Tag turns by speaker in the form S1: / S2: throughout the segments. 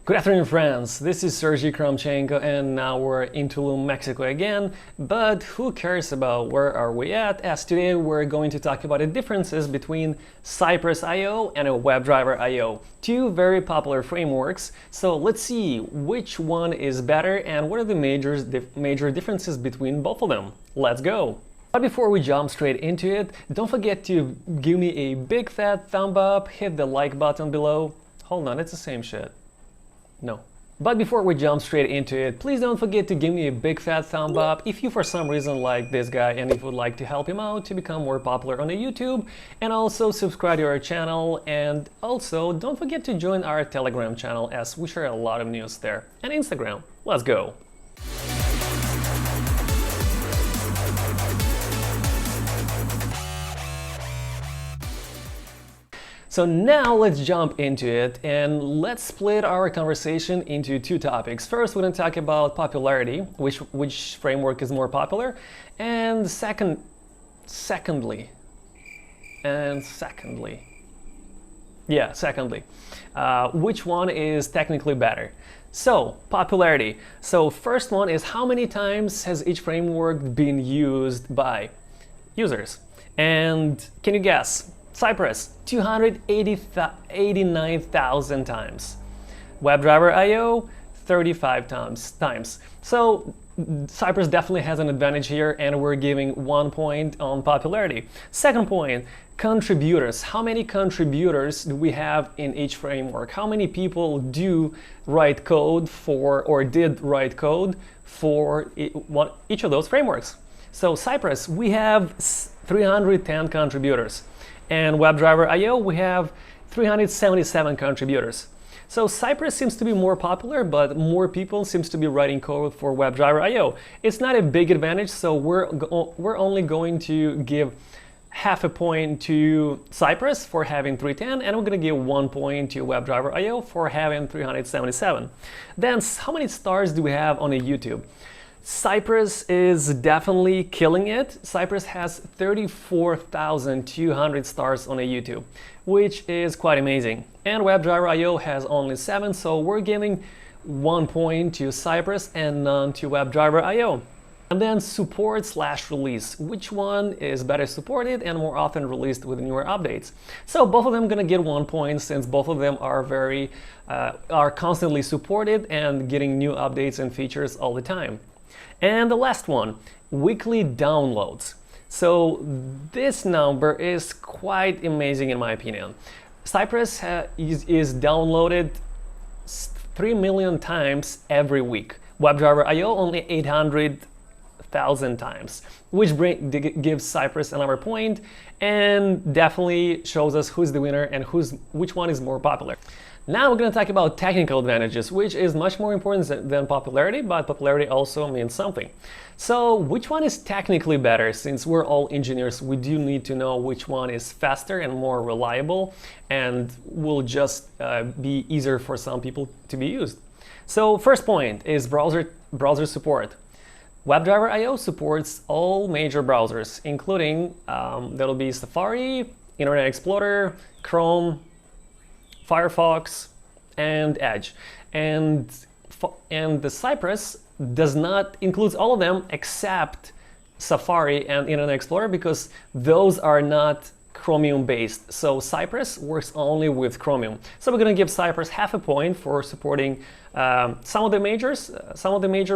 S1: Good afternoon, friends. This is Sergey Kramchenko, and now we're in Tulum, Mexico again. But who cares about where are we at? As today we're going to talk about the differences between CypressIO and WebDriverIO, two very popular frameworks. So let's see which one is better and what are the major differences between both of them. Let's go. But before we jump straight into it, don't forget to give me a big fat thumb up, hit the like button below. Hold on, it's the same shit. No. But before we jump straight into it, please don't forget to give me a big fat thumb up if you for some reason like this guy and if you would like to help him out to become more popular on the YouTube, and also subscribe to our channel, and also don't forget to join our Telegram channel as we share a lot of news there, and Instagram. Let's go. So now let's jump into it and let's split our conversation into two topics. First, we're going to talk about popularity, which framework is more popular, and secondly, which one is technically better. So, popularity. So first one is how many times has each framework been used by users? And can you guess? Cypress, 289,000 times. WebDriverIO, 35 times. So Cypress definitely has an advantage here, and we're giving 1 point on popularity. Second point, contributors. How many contributors do we have in each framework? How many people do write code for, or did write code for each of those frameworks? So Cypress, we have 310 contributors. And WebDriverIO, we have 377 contributors. So Cypress seems to be more popular, but more people seems to be writing code for WebDriverIO. It's not a big advantage, so we're only going to give half a point to Cypress for having 310, and we're going to give 1 point to WebDriverIO for having 377. Then, how many stars do we have on a YouTube? Cypress is definitely killing it. Cypress has 34,200 stars on a YouTube, which is quite amazing. And WebDriverIO has only 7, so we're giving 1 point to Cypress and none to WebDriverIO. And then support/release. Which one is better supported and more often released with newer updates? So both of them gonna get 1 point since both of them are constantly supported and getting new updates and features all the time. And the last one, weekly downloads. So this number is quite amazing in my opinion. Cypress is downloaded 3 million times every week. WebDriverIO only 800,000 times, which gives Cypress another point and definitely shows us who's the winner and which one is more popular. Now we're going to talk about technical advantages, which is much more important than popularity, but popularity also means something. So which one is technically better? Since we're all engineers, we do need to know which one is faster and more reliable and will just be easier for some people to be used. So first point is browser support. WebDriverIO supports all major browsers, including that'll be Safari, Internet Explorer, Chrome, Firefox, and Edge, and the Cypress does not includes all of them except Safari and Internet Explorer because those are not Chromium based. So Cypress works only with Chromium. So we're going to give Cypress half a point for supporting some of the major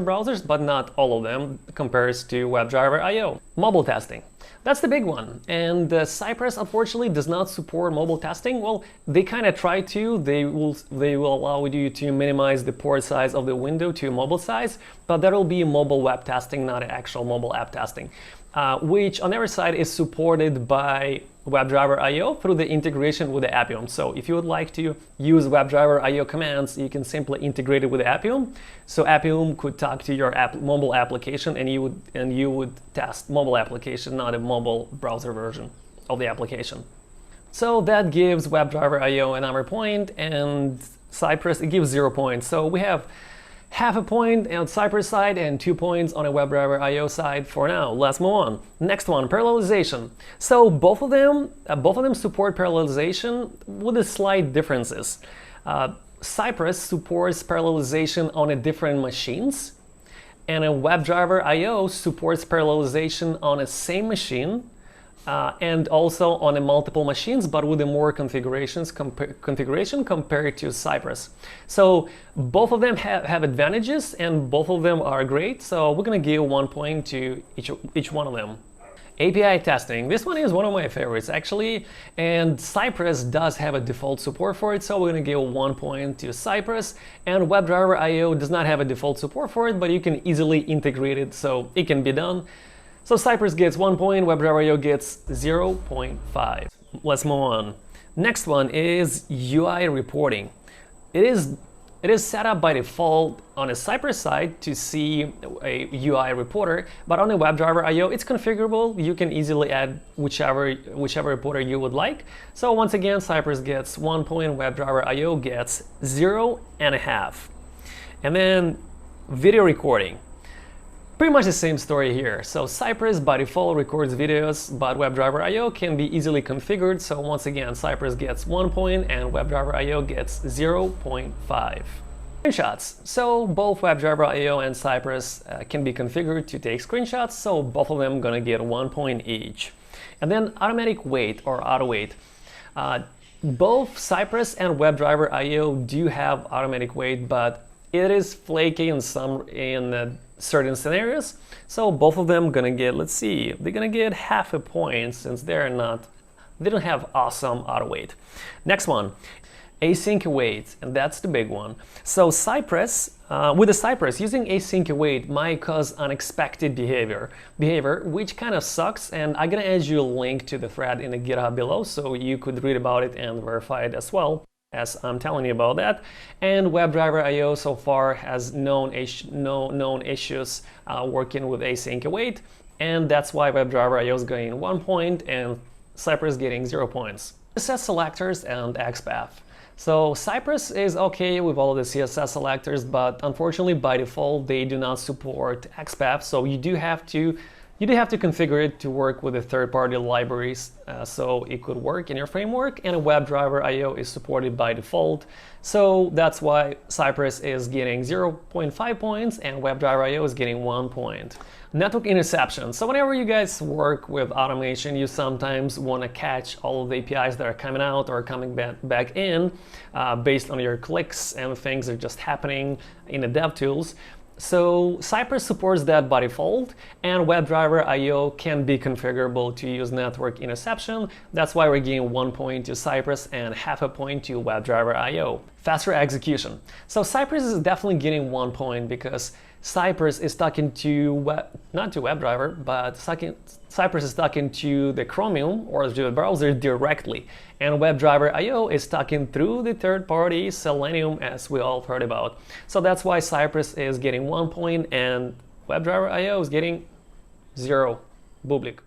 S1: browsers, but not all of them compared to WebDriverIO. Mobile testing. That's the big one, and Cypress unfortunately does not support mobile testing. Well, they kind of try to. They will allow you to minimize the port size of the window to mobile size, but that will be mobile web testing, not actual mobile app testing, which on every side is supported by WebDriverIO through the integration with the Appium. So if you would like to use WebDriverIO commands, you can simply integrate it with the Appium. So Appium could talk to your mobile application, and you would test mobile application, not a mobile browser version of the application. So that gives WebDriverIO another point, and Cypress it gives 0 points. So we have half a point on Cypress side and 2 points on a WebDriverIO side for now. Let's move on. Next one, parallelization. So both of them support parallelization with a slight differences. Cypress supports parallelization on a different machines, and WebDriverIO supports parallelization on a same machine and also on a multiple machines, but with a more configuration compared to Cypress. So both of them have advantages, and both of them are great. So we're gonna give 1 point to each one of them. API testing. This one is one of my favorites actually, and Cypress does have a default support for it, so we're going to give 1 point to Cypress. And WebDriverIO does not have a default support for it, but you can easily integrate it, so it can be done. So Cypress gets 1 point, WebDriverIO gets 0.5. Let's move on. Next one is UI reporting. It is set up by default on a Cypress side to see a UI reporter, but on the WebDriverIO it's configurable. You can easily add whichever reporter you would like. So once again, Cypress gets 1 point, WebDriverIO gets 0.5. And then video recording. Pretty much the same story here. So Cypress by default records videos, but WebDriverIO can be easily configured. So once again, Cypress gets 1 point and WebDriverIO gets 0.5. Screenshots. So both WebDriverIO and Cypress can be configured to take screenshots. So both of them gonna get 1 point each. And then automatic wait or auto-wait. Both Cypress and WebDriverIO do have automatic wait, but it is flaky in certain scenarios. So both of them gonna get, let's see, they're gonna get half a point since they don't have awesome auto wait. Next one, async await, and that's the big one. So Cypress, with the Cypress, using async await might cause unexpected behavior, which kind of sucks. And I'm gonna add you a link to the thread in the GitHub below, so you could read about it and verify it as well, as I'm telling you about that. And WebDriverIO so far has no known issues working with async await, and that's why WebDriverIO is getting 1 point and Cypress getting 0 points. CSS selectors and XPath. So Cypress is okay with all of the CSS selectors, but unfortunately by default they do not support XPath, so you do have to configure it to work with the third-party libraries, so it could work in your framework. And WebDriverIO is supported by default, so that's why Cypress is getting 0.5 points and WebDriverIO is getting 1 point. Network interception. So whenever you guys work with automation, you sometimes want to catch all of the APIs that are coming out or coming back in based on your clicks, and things are just happening in the dev tools. So Cypress supports that by default, and WebDriverIO can be configurable to use network interception. That's why we're giving 1 point to Cypress and half a point to WebDriverIO. Faster execution. So Cypress is definitely getting 1 point because Cypress is talking to, not to WebDriver, but Cypress is talking to the Chromium or to the browser directly. And WebDriverIO is talking through the third-party Selenium, as we all heard about. So that's why Cypress is getting 1 point and WebDriverIO is getting 0. Bublik.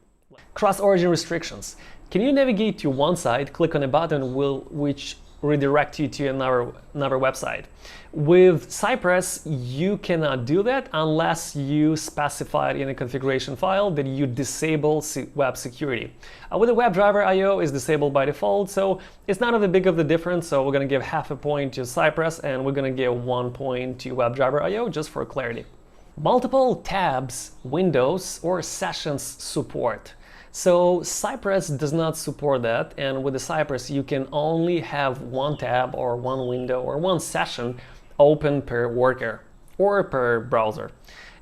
S1: Cross-origin restrictions. Can you navigate to one site, click on a button which redirect you to another website? With Cypress, you cannot do that unless you specify it in a configuration file that you disable web security. With the WebDriverIO is disabled by default, so it's not a big of a difference. So we're going to give half a point to Cypress and we're going to give 1 point to WebDriverIO just for clarity. Multiple tabs, windows, or sessions support. So Cypress does not support that, and with the Cypress you can only have 1 tab or 1 window or 1 session open per worker or per browser.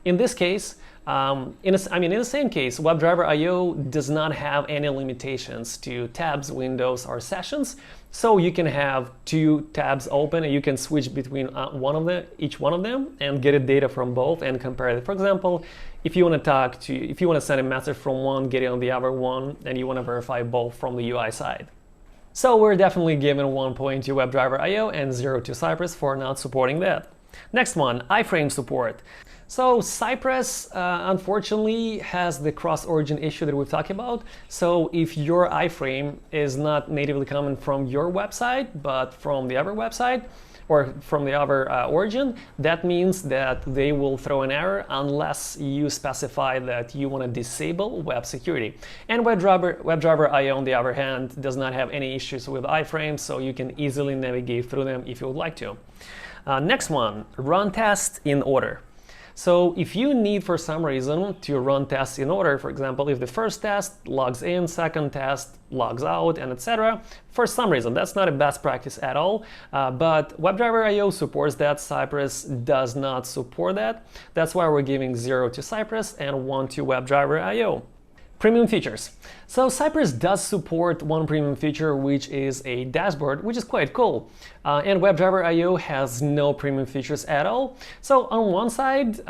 S1: In this case, in the same case, WebDriverIO does not have any limitations to tabs, windows, or sessions. So you can have 2 tabs open and you can switch between each one of them and get data from both and compare it. For example, if you want to send a message from one, get it on the other one, and you want to verify both from the UI side. So we're definitely giving 1 point to WebDriverIO and 0 to Cypress for not supporting that. Next one, iframe support. So Cypress unfortunately has the cross-origin issue that we've talked about. So if your iframe is not natively coming from your website but from the other website, or from the other origin, that means that they will throw an error unless you specify that you want to disable web security. And WebDriverIO, on the other hand, does not have any issues with iframes, so you can easily navigate through them if you would like to. Next one, run tests in order. So if you need for some reason to run tests in order, for example, if the first test logs in, second test logs out, and etc., for some reason, that's not a best practice at all, but WebDriverIO supports that. Cypress does not support that. That's why we're giving 0 to Cypress and 1 to WebDriverIO. Premium features. So Cypress does support one premium feature, which is a dashboard, which is quite cool. And WebDriverIO has no premium features at all. So on one side,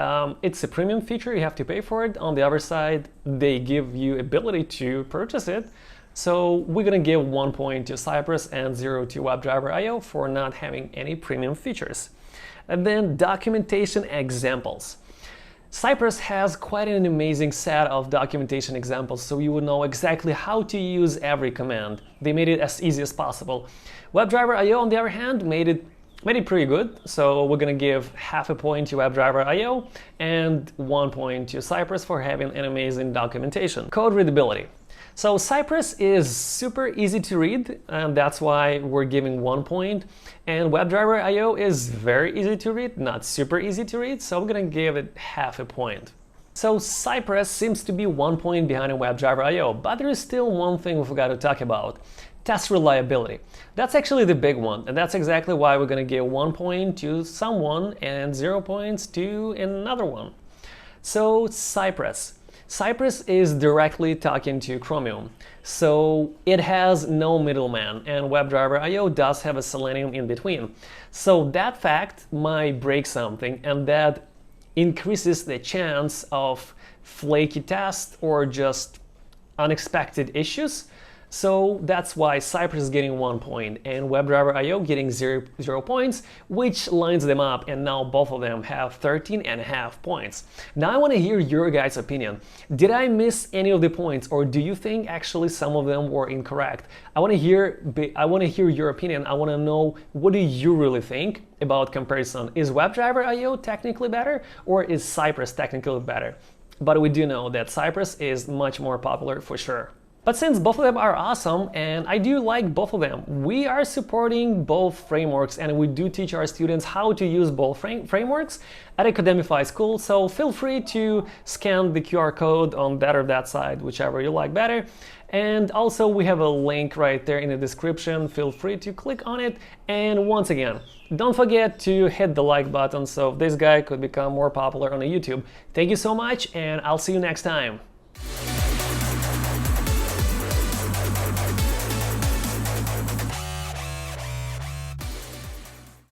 S1: it's a premium feature, you have to pay for it. On the other side, they give you ability to purchase it. So we're gonna give 1 point to Cypress and 0 to WebDriverIO for not having any premium features. And then documentation examples. Cypress has quite an amazing set of documentation examples, so you would know exactly how to use every command. They made it as easy as possible. WebDriverIO, on the other hand, made it pretty good, so we're gonna give half a point to WebDriverIO and 1 point to Cypress for having an amazing documentation. Code readability. So Cypress is super easy to read, and that's why we're giving 1 point. And WebDriverIO is very easy to read, not super easy to read, so we're gonna give it half a point. So Cypress seems to be 1 point behind WebDriverIO, but there is still one thing we forgot to talk about. Test reliability. That's actually the big one, and that's exactly why we're gonna give 1 point to someone and 0 points to another one. So Cypress. Cypress is directly talking to Chromium, so it has no middleman, and WebDriverIO does have a Selenium in between. So that fact might break something, and that increases the chance of flaky tests or just unexpected issues. So that's why Cypress is getting 1 point and WebDriverIO getting 0 points, which lines them up, and now both of them have 13.5 points. Now I want to hear your guys' opinion. Did I miss any of the points, or do you think actually some of them were incorrect? I want to hear your opinion. I want to know, what do you really think about comparison? Is WebDriverIO technically better, or is Cypress technically better? But we do know that Cypress is much more popular for sure. But since both of them are awesome, and I do like both of them, we are supporting both frameworks, and we do teach our students how to use both frameworks at a Codemify school, so feel free to scan the QR code on that or that side, whichever you like better. And also we have a link right there in the description, feel free to click on it. And once again, don't forget to hit the like button so this guy could become more popular on YouTube. Thank you so much, and I'll see you next time.